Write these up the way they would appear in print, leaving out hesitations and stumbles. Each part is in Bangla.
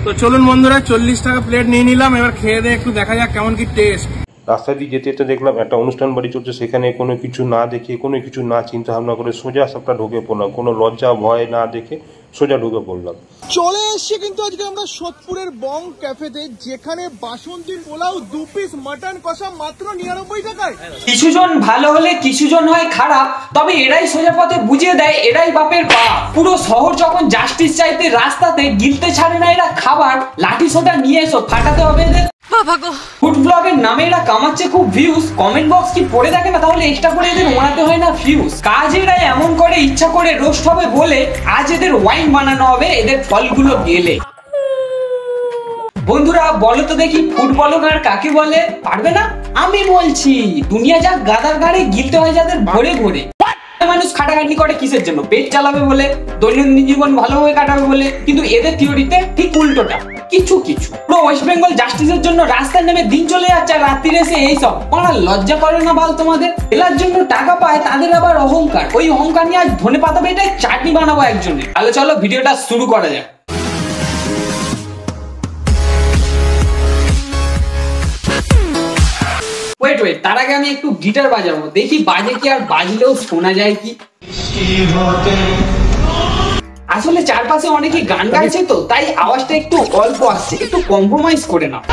তো চলুন বন্ধুরা, 40 টাকা প্লেট নিয়ে নিলাম। এবার খেয়ে দিয়ে একটু দেখা যাক কেমন কি টেস্ট। রাস্তা দিয়ে যেতে যেতে দেখলাম একটা অনুষ্ঠান বাড়ি চলছে, সেখানে কোনো কিছু না দেখে, কোনো কিছু না চিন্তা ভাবনা করে সোজা সবটা ঢুকে পড়লাম। কোনো লজ্জা ভয় না দেখে সোজা ঢুকে পড়লাম। চলে এসছি কিন্তু আজকে আমরা সোদপুরের বং ক্যাফেতে, যেখানে বাসন্তীর পোলাও 2 পিস মাটন কষা মাত্র 99 টাকায়। কিছুজন ভালো হলে কিছুজন হয় খারাপ, তবে এরাই সোজা পথে বুঝিয়ে দেয়, এরাই বাপের পা। পুরো শহর যখন জাস্টিস চাইতে রাস্তাতে গিলতে ছাড়ে না এরা খাবার। লাঠি সোটা নিয়ে এসো, ফাটাতে হবে এদের। ফুড ব্লগের নামে এরা কামাচ্ছে খুব ভিউজ। কমেন্ট বক্স কি পড়ে থাকে না, তাহলে এক্সট্রা করে এদের ওড়াতে হয় না ফিউজ। কাজ এরা এমন করে ইচ্ছা করে রোস্ট হবে বলে আজ এদের ওয়াইন বানানো হবে এদের ফলগুলো গেলে। বন্ধুরা বলো তো দেখি, ফুড ব্লগার কাকে বলে? পারবে না? আমি বলছি, দুনিয়া যা গাদার গাড়ে গিলতে হয় যাদের ভরে ভরে। মানুষ খাটাখাটি করে কিসের জন্য? পেট চালাবে বলে, দৈনন্দিন জীবন ভালোভাবে কাটাবে বলে। কিন্তু এদের থিওরিতে ঠিক উল্টোটা। কিছু পুরো ওয়েস্ট বেঙ্গল জাস্টিসের জন্য রাস্তায় নেমে দিন চলে যাচ্ছে, আর রাত্রিরে এসে এইসব পড়া লজ্জা করে না বাল তোমাদের? এলার জন্য টাকা পায়, তাদের আবার অহংকার। ওই অহংকার নিয়ে আজ ধনে পাতা বেটে চাটনি বানাবো একজনের। তাহলে চলো ভিডিওটা শুরু করা যাক। ওয়েট তার আগে আমি একটু গিটার বাজাবো, দেখি বাজে কি আর বাজলেও শোনা যায় কি। আসলে চারপাশে অনেকে গান গাইছে তো, তাই আওয়াজটা একটু অল্প আসছে, একটু কম্প্রোমাইজ করে নাও।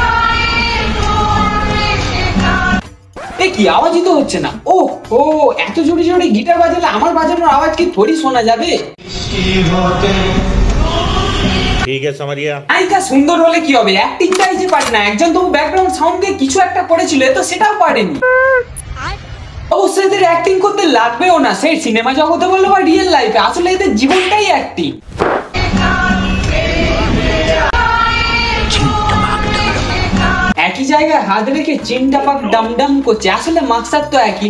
কি আওয়াজই তো হচ্ছে না। ও এত জোরে জোরে গিটার বাজালে আমার বাজানোর আওয়াজ কি থোড়ি শোনা যাবে? ঠিক আছে সমরিয়া। নায়িকা সুন্দর হলে কি হবে, অ্যাক্টিংটাই যে পারে না। একজন তো ব্যাকগ্রাউন্ড সাউন্ড দিয়ে কিছু একটা করেছিল, তো সেটাও পারেনি। অবশ্যই এদের অ্যাক্টিং করতে লাগবেও না, সেই সিনেমা জগতে বললো বা রিয়েল লাইফে। আসলে এদের জীবনটাই অ্যাক্টিং। একই জায়গায় হাত রেখে চিনটাপাক ডামডাম করছে, আসলে মাকসাদ তো একই।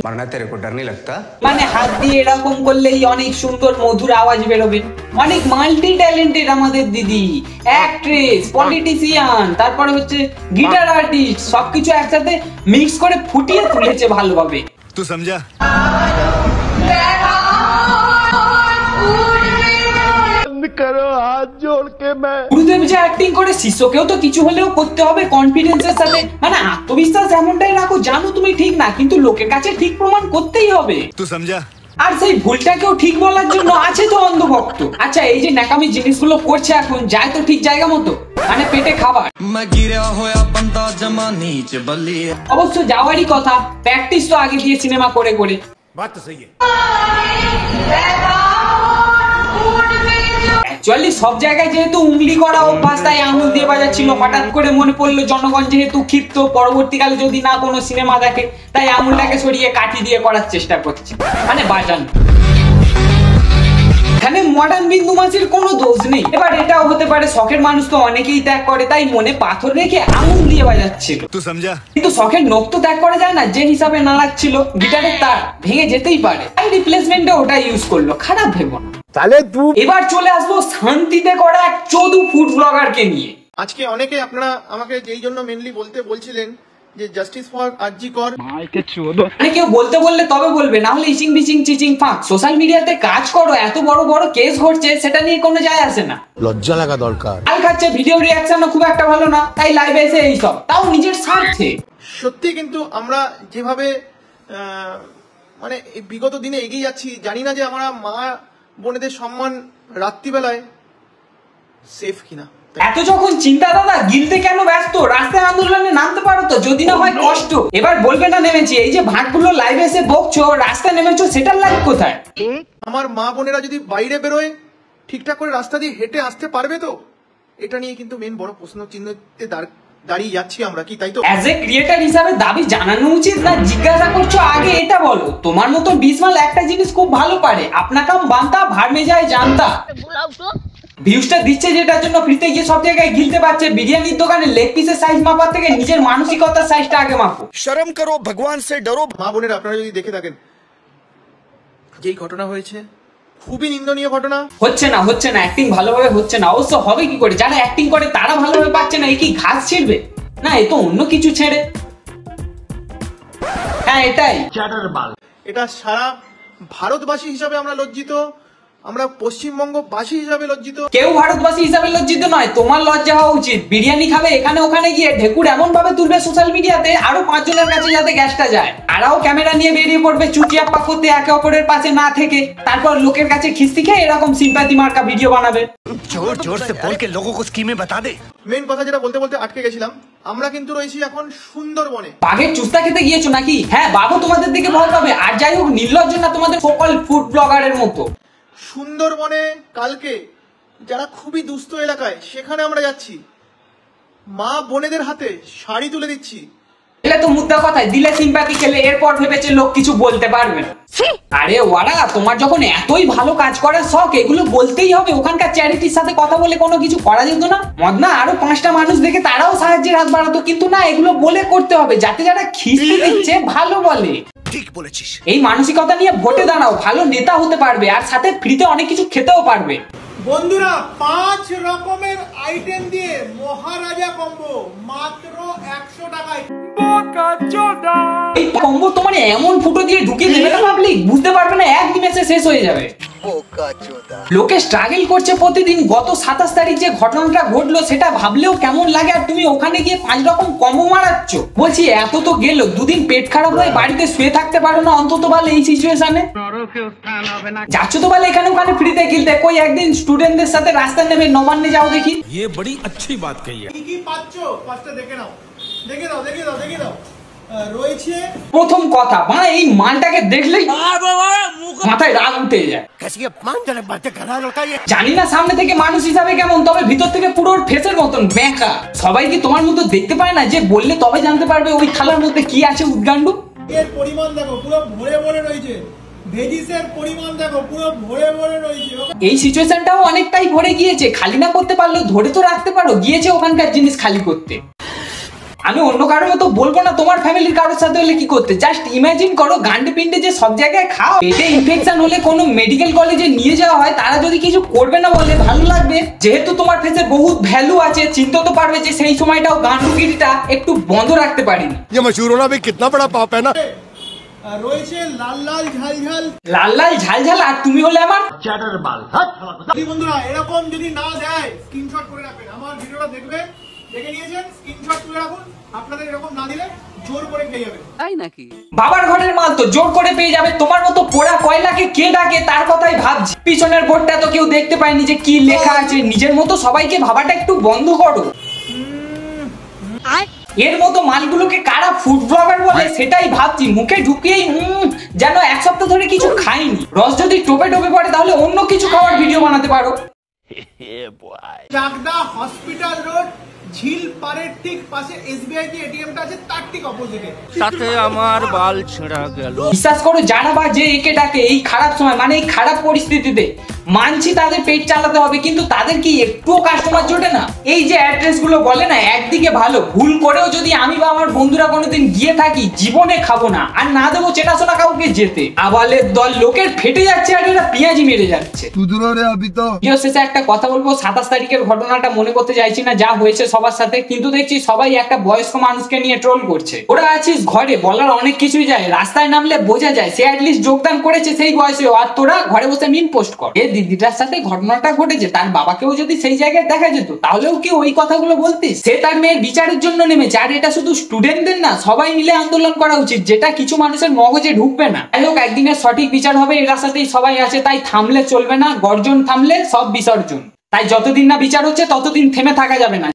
মানে হাত দিয়ে এরকম করলেই অনেক সুন্দর মধুর আওয়াজ বেরোবে। অনেক মাল্টি ট্যালেন্টেড আমাদের দিদি, অ্যাক্ট্রেস, পলিটিশিয়ান, তারপরে হচ্ছে গিটার আর্টিস্ট, সবকিছু একসাথে মিক্স করে ফুটিয়ে তুলেছে ভালোভাবে। তুই সমঝা? গুরুদেব যে অ্যাক্টিং করে, শিষ্যকেও তো কিছু হলেও করতে হবে কনফিডেন্সের সাথে। মানে আত্মবিশ্বাস এমনটাই রাখো, জানো তুমি ঠিক না, কিন্তু লোকের কাছে ঠিক প্রমাণ করতেই হবে। তুই সমঝা? আর সেই ভুলটাকেও ঠিক বলার জন্য আছে তো অন্ধভক্ত। আচ্ছা, এই যে ন্যাকামি জিনিসগুলো করছে এখন, যায় তো ঠিক জায়গা মতো, মানে পেটে খাবার। অবশ্য যাওয়ারই কথা, প্র্যাকটিস তো আগে দিয়ে সিনেমা করে করে। অ্যাকচুয়ালি সব জায়গায় যেহেতু উংলি করা অভ্যাস, তাই আঙুল দিয়ে বাজাচ্ছিল। হঠাৎ করে মনে পড়লো জনগণ যেহেতু ক্ষিপ্ত, পরবর্তীকালে যদি না কোনো সিনেমা দেখে, তাই আঙুলটাকে সরিয়ে কাঠি দিয়ে করার চেষ্টা করছে, মানে বাজানো। এখানে মডার্ন বিন্দু মাছের কোনো দোষ নেই। এবার এটাও হতে পারে শখের মানুষ তো অনেকেই ত্যাগ করে, তাই মনে পাথর রেখে আঙুল দিয়ে বাজাচ্ছিল। কিন্তু শখের নখ তো ত্যাগ করা যায় না, যে হিসাবে না লাগছিল গিটারের তার ভেঙে যেতেই পারে, তাই রিপ্লেসমেন্টে ওটা ইউজ করলো। খারাপ ভেবো না। এবার চলে আসবো শান্তিতে করা এক চোদু ফুড ব্লগারকে নিয়ে। আজকে অনেকে আপনারা আমাকে যেই জন্য মেনলি বলছিলেন যে জাস্টিস ফর আরজি কর। কেউ বলতে বললে তবে বলবে, না হলে ইচিং বিচিং চিচিং ফাঁক। সোশ্যাল মিডিয়াতে কাজ করো, এত বড় বড় কেস ঘটছে, সেটা নিয়ে কোনো যায় আসে না। লজ্জা লাগা দরকার। আল খাচ্ছে, ভিডিও রিঅ্যাকশনও খুব একটা ভালো না, তাই লাইভে এসে এইসব, তাও নিজের স্বার্থে। সত্যি কিন্তু আমরা যেভাবে মানে বিগত দিনে এগিয়ে যাচ্ছি, জানি না যে আমরা মা বোনেদের সম্মান রাত্রিবেলায় সেফ কিনা। এত যখন চিন্তা দাদা, গিলতে কেন ব্যস্ত? রাস্তায় আন্দোলনে নামতে পারো তো, যদি না হয় কষ্ট। এবার বলবে না নেমেছি, এই যে ভাটগুলো লাইভে এসে বকছো, রাস্তায় নেমেছো, সেটার লাইভ কোথায়? আমার মা বোনেরা যদি বাইরে বেরোয়, ঠিকঠাক করে রাস্তা দিয়ে হেঁটে আসতে পারবে তো? এটা নিয়ে কিন্তু মেন বড় প্রশ্ন চিহ্নতে দাঁড়িয়ে যাচ্ছি আমরা, কি তাই তো? অ্যাজ এ ক্রিয়েটর হিসাবে দাবি জানানো উচিত না? জিজ্ঞাসা করছো আগে এটা বলো। তোমার মতো বিসমাল একটা জিনিস খুব ভালো পারে, আপনাকাম বান্তা ভার মে যায় জানতা। ভিউজটা দিচ্ছে যেটার জন্য ফ্রিতে গিয়ে সব জায়গায় গিলতে পারছে। বিরিয়ানির দোকানে লেগ পিসের সাইজ মাপার থেকে নিজের মানসিকতার সাইজটা আগে মাপো। শরম করো, ভগবান সে ডরো। মা বোনেরা, আপনারা যদি দেখে থাকেন, যেই ঘটনা হয়েছে খুবই নিন্দনীয় ঘটনা। হচ্ছে না অ্যাক্টিং ভালোভাবে হচ্ছে না। অবশ্য হবে কি করে? যারা অ্যাক্টিং করে তারা ভালোভাবে পাচ্ছে না, এই কি ঘাস ছিড়বে? না, এ তো অন্য কিছু ছেড়ে। হ্যাঁ, এটাই। এটা সারা ভারতবাসী হিসাবে আমরা লজ্জিত, আমরা পশ্চিমবঙ্গবাসী হিসাবে লজ্জিত। কেউ ভারতবাসী হিসাবে লজ্জিত নয়, তোমার লজ্জা হওয়া উচিত। বিরিয়ানি খাবে এখানে ওখানে গিয়ে ঢেকুর এমন ভাবে তুলবে সোশ্যাল মিডিয়াতে আরো 5 জনের কাছে যাতে গ্যাসটা যায়। আরাও ক্যামেরা নিয়ে বেরিয়ে পড়বে চুটিয়াপ্পা করতে একে অপরের পাশে না থেকে, তারপর লোকের কাছে খিস্তি খেয়ে এরকম সিম্প্যাথি মার্কা ভিডিও বানাবে। जोर जोर से बोल के लोगों को स्कीमें बता दे। মেন কথা যেটা বলতে বলতে আটকে গেছিলাম, আমরা কিন্তু রয়েছি এখন সুন্দরবনে। বাঘের চুস্তা খেতে গিয়েছো নাকি? হ্যাঁ, বাঘও তোমাদের দিকে ভয় পাবে। আর যাই হোক, নির্লজ্জ না তোমাদের সকল ফুড ব্লগারের মতো। সুন্দরবনে কালকে যারা খুবই দুস্থ এলাকায়, সেখানে আমরা যাচ্ছি, মা বোনেদের হাতে শাড়ি তুলে দিচ্ছি। এলে তো মুদ্রা কথায় দিলে সিম্প্যাথি খেলে, এরপর ভেবেছে লোক কিছু বলতে পারবে না। আরে ওয়ারা, তোমার যখন এতই ভালো কাজ করার শখ, এগুলো বলতেই হবে। ওখানকার চ্যারিটির সাথে কথা বলে কোনো কিছু করা যেত না? মদনা আরো 5টা মানুষ দেখে তারাও সাহায্যের হাত বাড়াতো, কিন্তু না, এগুলো বলে করতে হবে যাতে যারা খিস্তি দিচ্ছে ভালো বলে। ठीक বলেছিস। এই মানসিকতা নিয়ে ভোটে দাঁড়াও, ভালো নেতা হতে পারবে আর সাথে ফ্রিতে অনেক কিছু খেতেও পারবে। বন্ধুরা, 5 রকমের আইটেম দিয়ে মহারাজা কম্বো মাত্র 100 টাকায়। এই কম্বো তোমার এমন ফুটো দিয়ে ঢুকিয়ে দেবে না পাবলিক, বুঝতে পারবে না, একদিনে শেষ হয়ে যাবে। লোকে স্ট্রাগল করছে প্রতিদিন। গত 27 তারিখ যে ঘটনাটা ঘটলো সেটা ভাবলেও কেমন লাগে, আর তুমি ওখানে গিয়ে 5 রকম কম্বো মারাচ্ছ। বলছি এত তো গেল, দুদিন পেট খারাপ হয়ে বাড়িতে শুয়ে থাকতে পারো না অন্তত ভালো এই সিচুয়েশনে? যাচ্ছ তো ভালো এখানে ওখানে ফ্রিতে খেলতে, কই একদিন স্টুডেন্টদের সাথে রাস্তায় নেমে নবান্নে যাও দেখি। ये बड़ी अच्छी बात कही है। কি পাচ্ছ ফার্স্টে দেখে নাও, দেখে দাও, দেখে দাও, দেখে দাও। রয়েছে প্রথম কথা, মানে এই মালটাকে দেখলেই মাথায় রাগ উঠে যায়। कैसी अपमानजनक बातें कर रहा होता है। জানি না সামনে থেকে মানুষ হিসাবে কেমন, তবে ভিতর থেকে পুরো ফেসের মতন বেঁকা। সবাই কি তোমার মতো দেখতে পায় না যে বললে তবে জানতে পারবে ওই থালার মধ্যে কি আছে উদ্গান্ডু? এর পরিমাণ দেখো, পুরো ভরে ভরে রয়েছে। ভেজিসের পরিমাণ দেখো, পুরো ভরে ভরে রয়েছে। এই সিচুয়েশনটাও অনেকটাই ভরে গিয়েছে, খালি না করতে পারলেও ধরে তো রাখতে পারো। গিয়েছে ওখানকার জিনিস খালি করতে। আমি অন্য কারোর মতো বলবো না, তোমার ফ্যামিলির কারোর সাথে হলে কি করতে। জাস্ট ইমাজিন করো, গান্ডে পিন্ডে যে সব জায়গায় খাও, পেটে ইনফেকশন হলে কোনো মেডিকেল কলেজে নিয়ে যাওয়া হয়, তারা যদি কিছু করবে না বলে ভালো লাগবে? যেহেতু তোমার ফেসে বহুত ভ্যালু আছে, চিন্তা তো পারবে যে সেই সময়টাও গান্ডুগিরিটা একটু বন্ধ রাখতে পারিনি। ये मशहूर होना भी कितना बड़ा पाप है ना। রয়েছে লাল লাল ঝাল ঝাল। লাল লাল ঝাল ঝাল, আর তুমি হলে আমার বন্ধুরা, এরকম যদি না দেয় স্ক্রিনশট করে রাখবেন। আমার ভিডিওটা দেখবে, দেখে নিয়েছেন, স্ক্রিনশট করে রাখুন। আপনাদের এরকম না দিলে জোর করে পেয়ে যাবে। বাবার ঘরের মাল তো জোর করে পেয়ে যাবে। তোমার মতো পোড়া কয়লাকে কে ডাকে তার কথাই ভাবছি। পিছনের বোর্ডটা তো কেউ দেখতে পায়নি যে কি লেখা আছে। নিজের মতো সবাইকে ভাবাটা একটু বন্ধ করো। এর মতো মালগুলোকে কারা ফুড ব্লগার বলে সেটাই ভাবছি। মুখে ঢুকিয়েই যেন 1 সপ্তাহ ধরে কিছু খাইনি। রস যদি টোপে টোপে পড়ে তাহলে অন্য কিছু খাওয়ার ভিডিও বানাতে পারো। চাকদা হসপিটাল রোড ঝিল পাড়ের ঠিক পাশে এসবিআই যে এটিএমটা আছে, তার ঠিক অপোজিটে। তাতে আমার বাল ছেঁড়া গেল। বিশ্বাস করো, জানা বা যে একে ডাকে এই খারাপ সময়, মানে এই খারাপ পরিস্থিতিতে, মানছি তাদের পেট চালাতে হবে, কিন্তু তাদের কি একটুও কাস্টমার জোটে না? এই যে অ্যাড্রেস গুলো বলে না, একদিকে ভালো, ভুল করেও যদি আমি বা আমার বন্ধুরা কোনোদিন গিয়ে থাকি, জীবনে খাবো না আর না দেবো চেনাশোনা কাউকে যেতে। আবালের দল, লোকের ফেটে যাচ্ছে আর এরা পেঁয়াজি মেরে যাচ্ছে। শেষে একটা কথা বলবো, 27 তারিখের ঘটনাটা মনে করতে চাইছি না, যা হয়েছে সবার সাথে, কিন্তু দেখছি সবাই একটা বয়স্ক মানুষকে নিয়ে ট্রোল করছে। ওরা আছিস ঘরে, বলার অনেক কিছুই যায়, রাস্তায় নামলে বোঝা যায় সে অ্যাটলিস্ট যোগদান করেছে সেই বয়সে, আর তোরা ঘরে বসে মিম পোস্ট কর। এই দিদিটার সাথে ঘটনাটা ঘটেছে, তার বাবাকেও যদি সেই জায়গায় দেখা যেত তাহলেও কি ওই কথাগুলো বলতিস? সে তার মেয়ের বিচারের জন্য নেমেছে, আর এটা শুধু স্টুডেন্টদের না, সবাই মিলে আন্দোলন করা উচিত, যেটা কিছু মানুষের মগজে ঢুকবে না। যাই হোক, একদিনের সঠিক বিচার হবে, এর সাথেই সবাই আছে, তাই থামলে চলবে না। গর্জন থামলে সব বিসর্জন। তাই যতদিন না বিচার হচ্ছে ততদিন থেমে থাকা যাবে না।